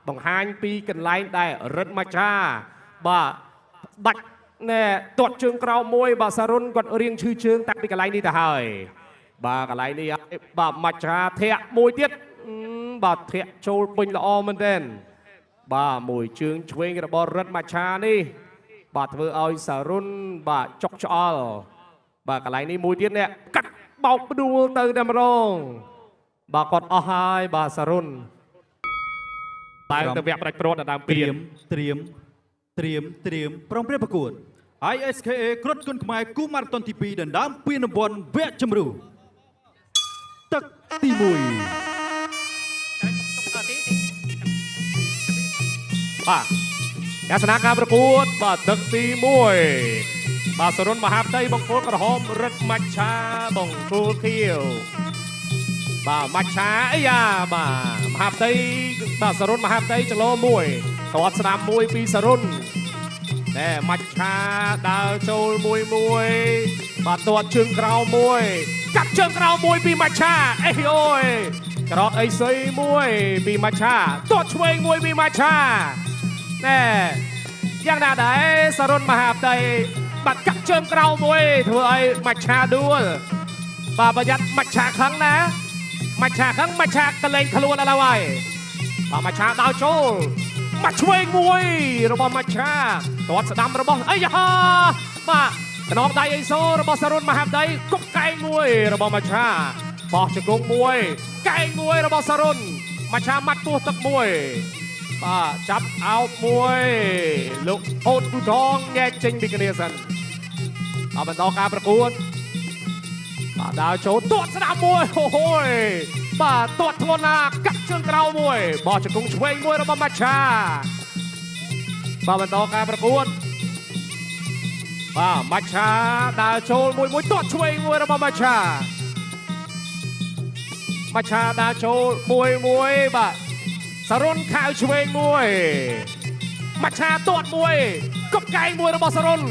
បង្ហាញពីកន្លែងដែលរិទ្ធមាចាបាទដាច់ណែទាត់ជើងក្រោមមួយបាទសារុនគាត់រៀងឈឺជើងតាំងពីកន្លែងនេះទៅហើយបាទកន្លែងនេះបាទមាចាធាក់មួយទៀតបាទធាក់ចូលពេញល្អមែនទែនបាទមួយជើងឆ្វេងរបស់រិទ្ធមាចានេះបាទធ្វើឲ្យសារុនបាទចុកឆ្អល់បាទកន្លែងនេះមួយទៀតនេះកាត់បោកផ្ដួលទៅតែម្ដងបាទគាត់អស់ហើយបាទសារុនតែទៅវគ្គផ្ដាច់ព្រាត់ដល់ដើមព្រៀនត្រៀមប្រងព្រះប្រកួត ISKA គ្រុតគុណខ្មែរគូម៉ារ៉ាតុនទី2ដណ្ដើមពានរង្វាន់វគ្គជម្រុះទឹកទី1បាទកាសនាការប្រកួតបាទទឹកទី1បាទសរុនមហាផ្ទៃបង្គោលក្រហមរិទ្ធមច្ឆាបង្គោលខៀវបាទមច្ឆាអីយ៉ាបាទមហាផ្ទៃបាទសរុនមហាផ្ទៃចន្លោមួយតតស្ដាំមួយពីសរុនតែមច្ឆាដើរចូលមួយបាទតតជើងក្រៅមួយកាប់ជើងក្រៅមួយពីមច្ឆាអេអូយក្រោតអីសីមួយពីមច្ឆាតតឆ្វេងមួយពីមច្ឆាណែយ៉ាងណាដែរសរុនមហាផ្ទៃបាត់កាប់ជើងក្រៅមួយធ្វើឲ្យមច្ឆាដួលបាទប្រយ័ត្នមច្ឆាខឹងណាមច្ឆាខឹងមច្ឆាកលែងខ្លួនឥឡូវហើយបាទមច្ឆាដើរចូលមកឆ្វេងមួយរបស់មច្ឆាទាត់ស្ដាំរបស់អីយ៉ាបាទកណោបដៃអេសូរបស់សរុនមហាផ្ទៃគុកកែងមួយរបស់មច្ឆាបោះជង្គង់មួយកែងមួយរបស់សរុនមច្ឆាមាត់ពោះទឹកមួយបាទចាប់អោបមួយលោកអូនគូថងញែកចេញពីគ្នាសិនបាទបន្តការប្រកួតបាទដើរចូលទាត់ស្ដាំមួយអូហូយបាទទាត់ធ្ងន់ណាកាត់ជើងក្រៅមួយបោះជង្គង់ឆ្វេងមួយរបស់មច្ឆាបាទបន្តការប្រកួតបាទមច្ឆាដើរចូលមួយទាត់ឆ្វេងមួយរបស់មច្ឆាដើរចូលមួយបាទសរុនខាវឆ្វេងមួយមច្ឆាទាត់មួយកប់កែងមួយរបស់សរុន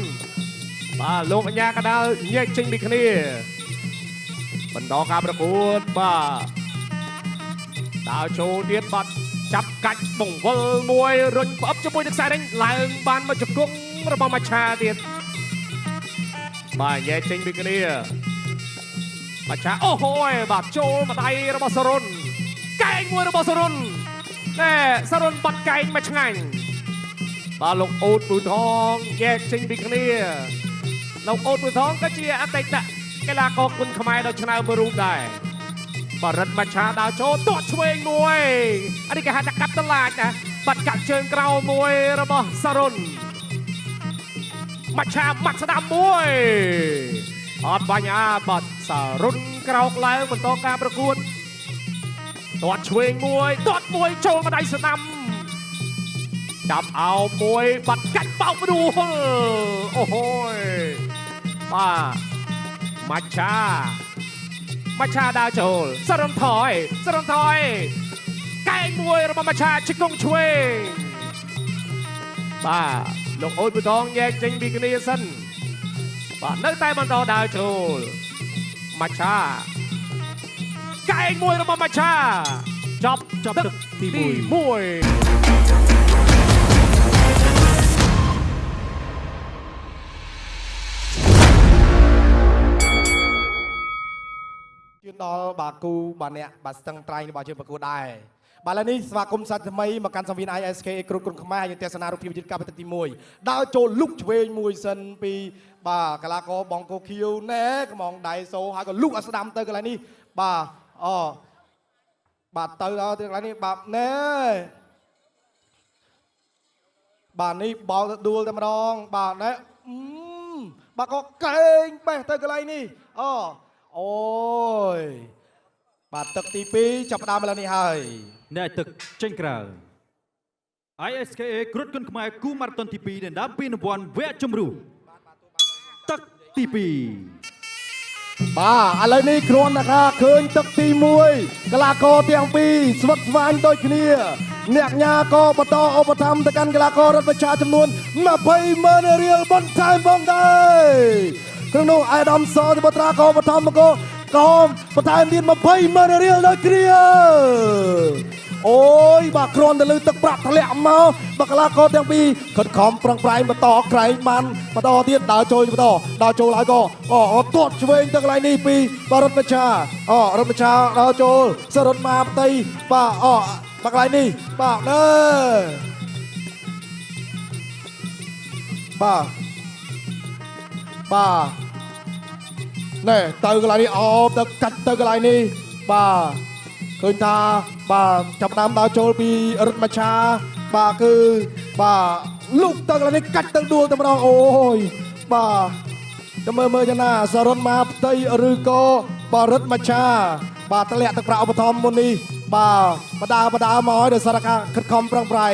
បាទលោកអញ្ញាកដាលញែកចេញពីគ្នាបន្តការប្រកួតបាទដើរចូលទៀតបាត់ចាប់កាច់បង្វិលមួយរុញផ្អឹបជាមួយទឹកខ្សែរេញឡើងបានមកជង្គង់របស់មច្ឆាទៀតបាទញែកចេញពីគ្នាមច្ឆាអូហូយបាទចូលម្ដាយរបស់សរុនកែងមួយរបស់សរុនណែសរុនបាត់កែងមកឆ្ងាញ់បាទលោកអូតពូថងញែកចេញពីគ្នាលោកអូតពូថងក៏ជាអតីតកីឡាករគុណខ្មែរដ៏ឆ្នើមមួយរូបដែរបរិទ្ធមច្ឆាដើរចូលទាត់ឆ្វេងមួយអានេះគេហៅថាកាត់តឡាចណាបាត់កាត់ជើងក្រៅមួយរបស់សរុនមច្ឆាបាត់ស្ដាំមួយអត់បាញ់បាត់សរុនក្រោកឡើងបន្តការប្រកួតទាត់ឆ្វេងមួយទាត់មួយចូលម្ដាយស្ដាំចាប់អោបមួយបាត់កាច់បោកផ្ដួលអូហូយបាទមច្ឆាដើរចូលសរុនថយកែងមួយរបស់មច្ឆាជង្គង់ឆ្វេងបាទលោកអូនពូថងញែកចេញពីគ្នាសិនបាទនៅតែបន្តដើរចូលមច្ឆាកែងមួយរបស់មច្ឆាចប់ទឹកទី1ជឿនដល់បាទគូបាទអ្នកបាទស្ទឹងត្រែងរបស់យើងប្រកួតដែរបាទឥឡូវនេះស្វាគមន៍សាច់ថ្មីមកកាន់សង្វៀន ISKA គ្រុតគុណខ្មែរយើងទេសនារូបភាពយន្តការប្រតិទី1ដើរចូលលុកឆ្វេងមួយសិនពីបាទកីឡាករបង្គោលខៀវណែកំងដៃសូហើយក៏លុកឲ្យស្ដាំទៅកន្លែងនេះបាទបាទទៅដល់កន្លែងនេះបាទណែបាទនេះបោលទៅដួលតែម្ដងបាទណែបាទក៏កែងបេះទៅកន្លែងនេះអូយបាទទឹកទី2ចាប់ផ្ដើមឥឡូវនេះហើយអ្នកទឹកចេញក្រៅ ISKA គ្រុតគុណខ្មែរគូម៉ារ៉ាតុនទី2ដណ្ដើមពានរង្វាន់វគ្គជម្រុះទឹកទី2បាទឥឡូវនេះគ្រាន់តែថាឃើញទឹកទី1កីឡាករទាំងពីរស្វិតស្វាញដូចគ្នាអ្នកញ៉ាក៏បន្តឧបត្ថម្ភទៅកាន់កីឡាកររដ្ឋប្រជាចំនួន20,000រៀលបន្ថែមផងដែរក្នុងនោះអាយដាមសទីបត្រាក៏ឧបត្ថម្ភក៏បន្ថែមទៀត20,000រៀលដូចគ្នា អូយបាទគ្រាន់តែលើទឹកប្រាក់ធ្លាក់មកបាទកីឡាករទាំងពីរខិតខំប្រឹងប្រែងបន្តក្រែងបានបន្តទៀតដើរចូលបន្តដើរចូលហើយក៏ទាត់ឆ្វេងទៅកន្លែងនេះពីបាទរត់មច្ឆារត់មច្ឆាដើរចូលសរុបមកផ្ទៃបាទបាទកន្លែងនេះបាទបាទណែទៅកន្លែងនេះទៅកាច់ទៅកន្លែងនេះបាទឃើញថាបាទចាប់ដើមដើរចូលពីរត់មច្ឆាបាទគឺបាទលុកទៅកន្លែងនេះកាច់ទៅដួលតែម្ដងអូយបាទចាំមើលយ៉ាងណាសរុនមកផ្ទៃឬក៏បាទរត់មច្ឆាបាទតម្លាក់ទឹកប្រាក់ឧបត្ថម្ភមុននេះបាទបដាមកឲ្យដោយសារការខិតខំប្រឹងប្រែង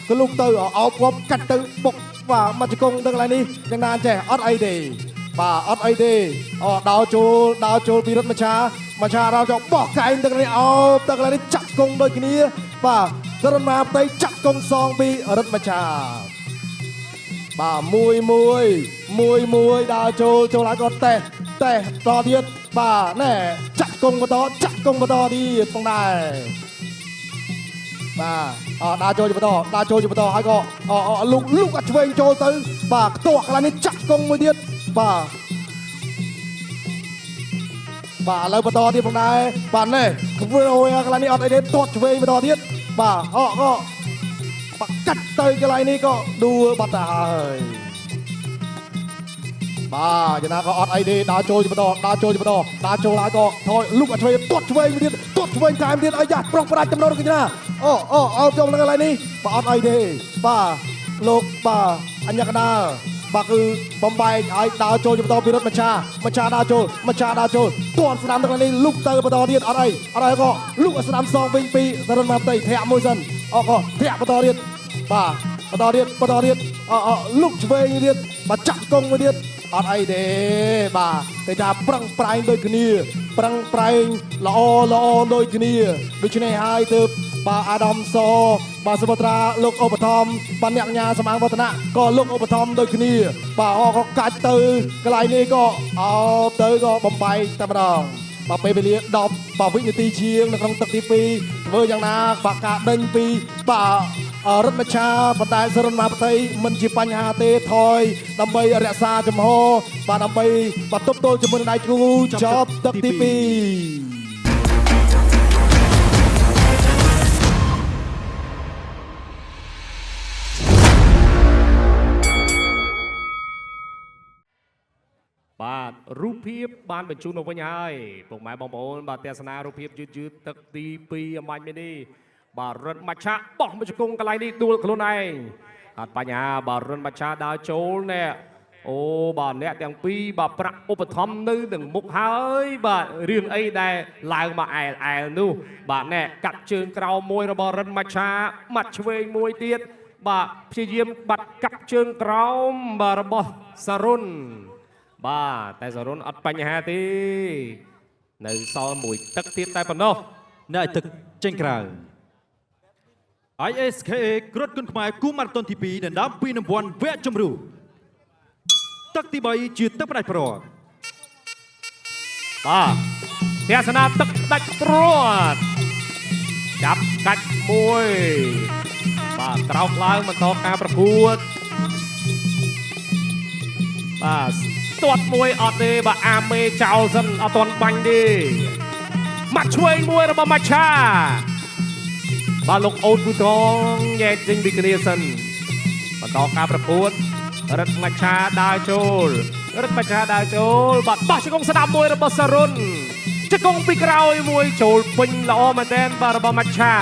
គឺលុកទៅអោបគាត់កាច់ទៅបុកបាទមកជង្គង់ទៅកន្លែងនេះយ៉ាងណាចេះអត់អីទេបាទអត់អីទេដោរចូលពីរត់មច្ឆាដល់ចូលបោះកែងទៅកន្លែងអោបទៅកន្លែងនេះចាក់គង់ដូចគ្នាបាទសរុនមកផ្ទៃចាក់គង់សងពីរត់មច្ឆាបាទមួយដើរចូលហើយក៏តេះតទៀតបាទណែចាក់គង់បន្តទៀតផងដែរបាទដើរចូលបន្តហើយក៏លុកអត់ឆ្វេងចូលទៅបាទខ្ទាស់កន្លែងនេះចាក់គង់មួយទៀតបាទឥឡូវបន្តទៀតផងដែរបាទនេះធ្វើឲ្យកន្លែងនេះអត់អីទេទាត់ឆ្វេងបន្តទៀតបាទក៏បាក់កាត់ទៅកន្លែងនេះក៏ដួលបាត់ទៅហើយបាទយ៉ាងណាក៏អត់អីទេដើរចូលបន្តហើយក៏ថយលុកអត់ឆ្វេងទាត់ឆ្វេងទៀតថែមទៀតអីយ៉ាប្រុងប្រាច់ចំណូលកញ្ញាអោបចូលនៅកន្លែងនេះបាទអត់អីទេបាទលោកបាទអញ្ញាកដាលបាទគឺបំបែកឲ្យដើរចូលបន្តពីរត់មច្ឆាដើរចូលទាន់ស្ដាំទឹកនេះលុកទៅបន្តទៀតអត់អីក៏លុកស្ដាំសងវិញពីសរុនមកផ្ទៃធាក់មួយសិនក៏ធាក់បន្តទៀតបាទបន្តទៀតលុកឆ្វេងទៀតបាទចាក់កង់មួយទៀតអត់អីទេបាទតែថាប្រឹងប្រែងដូចគ្នាល្អដូចគ្នាដូច្នេះហើយទើបបាទអាដាមសបាទសុភត្រាលោកឧបត្ថម្ភបាទអ្នកញ្ញាសមាងវឌ្ឍនៈក៏លោកឧបត្ថម្ភដូចគ្នាបាទក៏កាច់ទៅកន្លែងនេះក៏ទៅក៏បំបែកតែម្ដងបាទពេលវេលា10វិនាទីជាងនៅក្នុងទឹកទី2ធ្វើយ៉ាងណាបាទការដេញពីបាទរត់មច្ឆាប៉ុន្តែសរុនមកផ្ទៃមិនជាបញ្ហាទេថយដើម្បីរក្សាចំហបាទដើម្បីបាទទប់ទល់ជាមួយនឹងដៃគូចប់ទឹកទី2បាទរូបភាពបានបញ្ជូនមកវិញហើយពុកម៉ែបងប្អូនបាទទស្សនារូបភាពយឺតទឹកទី2អំបញ្ញមីនេះបាទរត់មច្ឆាបោះមកជង្គង់កន្លែងនេះដួលខ្លួនឯងអត់បញ្ហាបាទរត់មច្ឆាដើរចូលណែអូបាទអ្នកទាំងពីរបាទប្រាក់ឧបត្ថម្ភនៅនឹងមុខហើយបាទរឿងអីដែលឡើងមកអែលនោះបាទណែកាត់ជើងក្រោមមួយរបស់រត់មច្ឆាមាត់ឆ្វេងមួយទៀតបាទព្យាយាមបាត់កាប់ជើងក្រោមបាទរបស់សរុនបាទតែសរុនអត់បញ្ហាទេនៅសល់មួយទឹកទៀតតែប៉ុណ្ណោះអ្នកទឹកចេញក្រៅ ISKA គ្រុតគុនខ្មែរគូម៉ារ៉ាតុនទី2ដណ្ដើមពីរង្វាន់វគ្គជម្រុះទឹកទី3ជាទឹកផ្ដាច់ព្រាត់បាទទស្សនាទឹកផ្ដាច់ព្រាត់ចាប់កាច់មួយបាទក្រោកឡើងបន្តការប្រកួតបាទទាត់មួយអត់ទេបាទអាមេចោលសិនអត់ទាន់បាញ់ទេមកឆ្វេងមួយរបស់មច្ឆាបាទលោកអូនគូត្រងញែកចេញពីគ្នាសិនបន្តការប្រកួតរត់មច្ឆាដើរចូលបាទបោះជង្គង់ស្ដាំមួយរបស់សរុនជង្គង់ពីក្រោយមួយចូលពេញល្អមែនទែនបាទរបស់មច្ឆា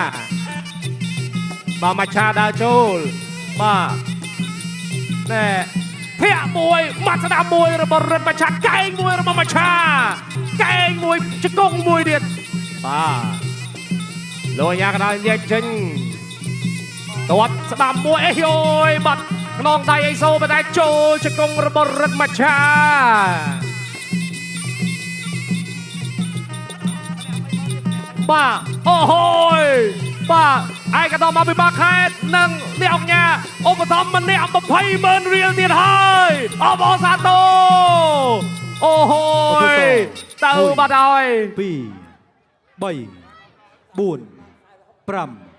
បាទមច្ឆាដើរចូលបាទណែភាក់មួយមាត់ស្ដាំមួយរបស់រត់មច្ឆាកែងមួយរបស់មច្ឆាកែងមួយជង្គង់មួយទៀតបាទលោកអាញាកណ្ដាលញែកចេញទាត់ស្ដាំមួយអេយយបាត់ខ្នងដៃអេសូប៉ុន្តែចូលជង្គង់របស់រត់មច្ឆាបាទអូហូយបាទឯកឧត្តមអភិបាលខេត្តនិងអ្នកអង្គការឧបត្ថម្ភម្នាក់20,000រៀលទៀតហើយអបអរសាទរអូហូយទៅបាត់ហើយ2 3 4 5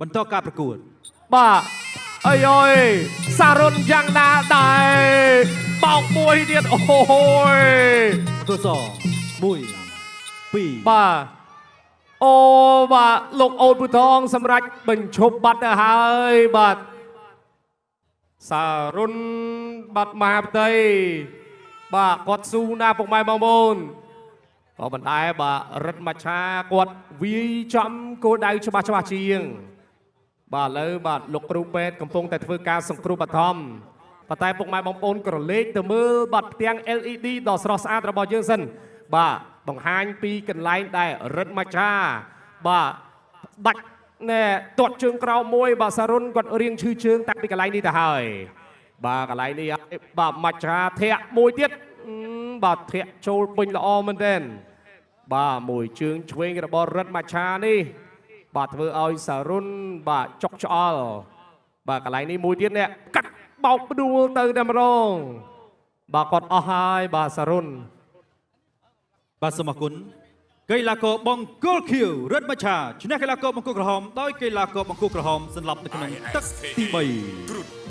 បន្តការប្រកួត បាទអើយអើយសារុនយ៉ាងណាដែរបោកមួយទៀតអូយ បន្ទូស1 2 បាទអូបាទលោកអូនពូថងសម្រាប់បញ្ឈប់បាត់ទៅហើយបាទសារុនបាត់មហាផ្ទៃបាទគាត់ស៊ូណាពុកម៉ែបងប្អូនក៏មិនដែរបាទរិទ្ធមច្ឆាគាត់វាយចំគោលដៅច្បាស់ជាងបាទឥឡូវបាទលោកគ្រូពេទ្យកំពុងតែធ្វើការសង្គ្រោះបឋមប៉ុន្តែពុកម៉ែបងប្អូនក៏រលេខទៅមើលបាត់ផ្ទាំង LED ដ៏ស្រស់ស្អាតរបស់យើងសិនបាទបង្ហាញពីកន្លែងដែលរិទ្ធមច្ឆាបាទដាច់ណែទាត់ជើងក្រោមមួយបាទសារុនគាត់រៀងឈឺជើងតាំងពីកន្លែងនេះទៅហើយបាទកន្លែងនេះបាទមច្ឆាធាក់មួយទៀតបាទធាក់ចូលពេញល្អមែនទែនបាទមួយជើងឆ្វេងរបស់រិទ្ធមច្ឆានេះបាទធ្វើឲ្យសារុនបាទចុកឆ្អល់បាទកន្លែងនេះមួយទៀតនេះកាត់បោកផ្ដួលទៅតែម្ដងបាទគាត់អស់ហើយបាទសារុន បាទសូមអរគុណកីឡាករបង្គោលខៀវរិទ្ធមច្ឆាឈ្នះកីឡាករបង្គោលក្រហមដោយកីឡាករបង្គោលក្រហមសន្លប់នៅក្នុងទឹកទី3